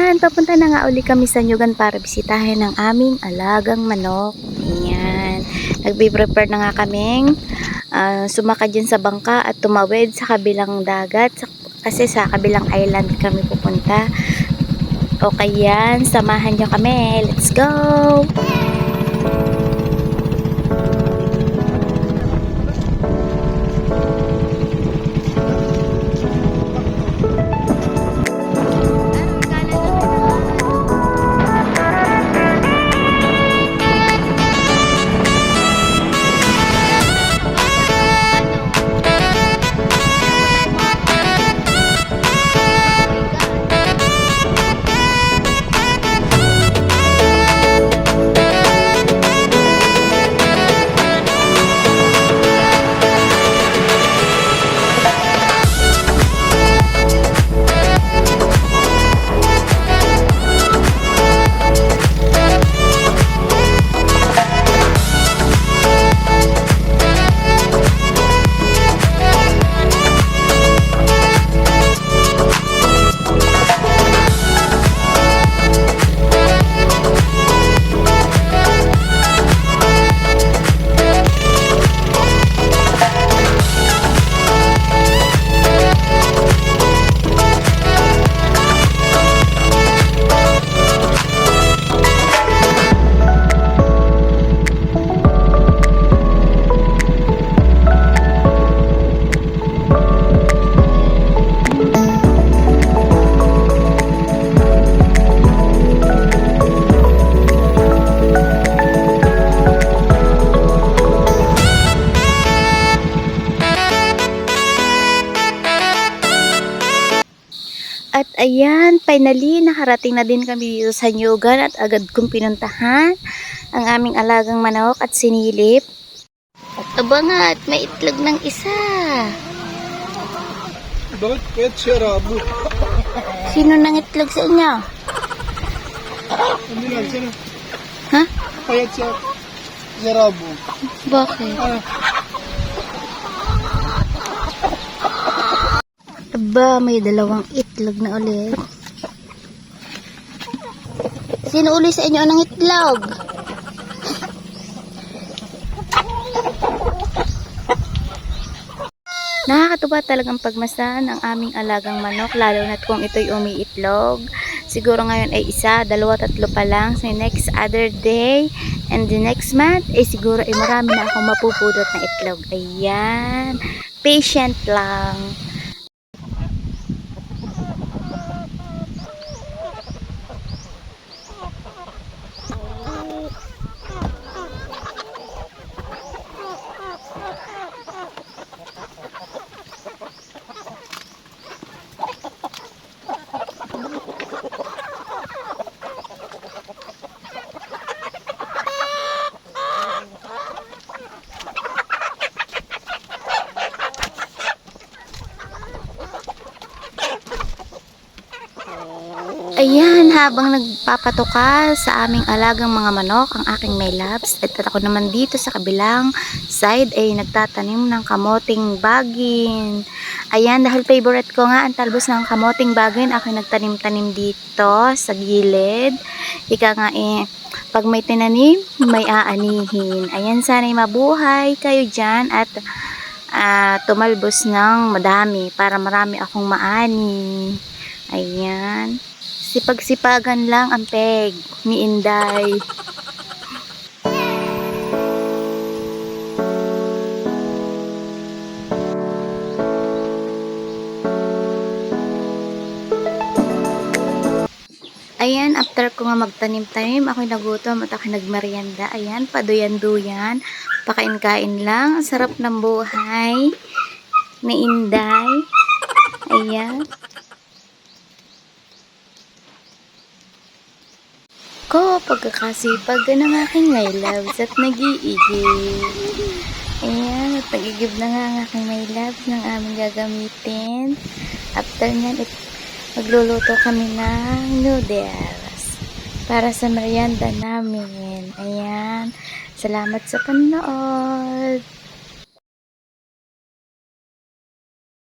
Ayan, papunta na nga uli kami sa Nyugan para bisitahin ang aming alagang manok. Ayan, nagbe-prepare na nga kaming sumakay dyan sa bangka at tumawid sa kabilang dagat kasi sa kabilang island kami pupunta. Okay yan, samahan nyo kami. Let's go! At ayan, finally, nakarating na din kami dito sa Nyugan at agad kong pinuntahan ang aming alagang manok at sinilip. At abangat, may itlog ng isa. Bakit pwet siya rabo? Sino nang itlog sa inyo? Hindi lang siya. Ha? Payat siya. Siya rabo. Bakit? Aba, may dalawang itlog na ulit. Sino uli sa inyo ng itlog? Nakakatuwa talagang pagmasdan ang aming alagang manok, lalo na kung ito'y umiitlog. Siguro ngayon ay isa, dalawa, tatlo pa lang. So next other day and the next month, siguro ay marami na akong mapupudot na itlog. Ayan, patient lang. Ayan, habang nagpapatuka sa aming alagang mga manok, ang aking may labs, at ako naman dito sa kabilang side ay nagtatanim ng kamoting bagin. Ayan, dahil favorite ko nga ang talbos ng kamoting bagin, ako nagtanim-tanim dito sa gilid. Ika nga pag may tinanim, may aanihin. Ayan, sana'y mabuhay kayo dyan at tumalbos ng madami para marami akong maani. Ayan. Sipag-sipagan lang ang peg ni Inday. Ayan, after ko nga magtanim-tanim, ako'y nagutom at ako'y nagmerienda. Ayan, paduyan-duyan, pakain-kain lang. Ang sarap ng buhay ni Inday. Ayan. Ko, pagkakasipag ng aking my loves at nag-iigib. Ayan, at nag-iigib na nga ang aking my loves ng aming gagamitin. After nyan, magluluto kami ng noodles para sa merienda namin. Ayan, salamat sa panood.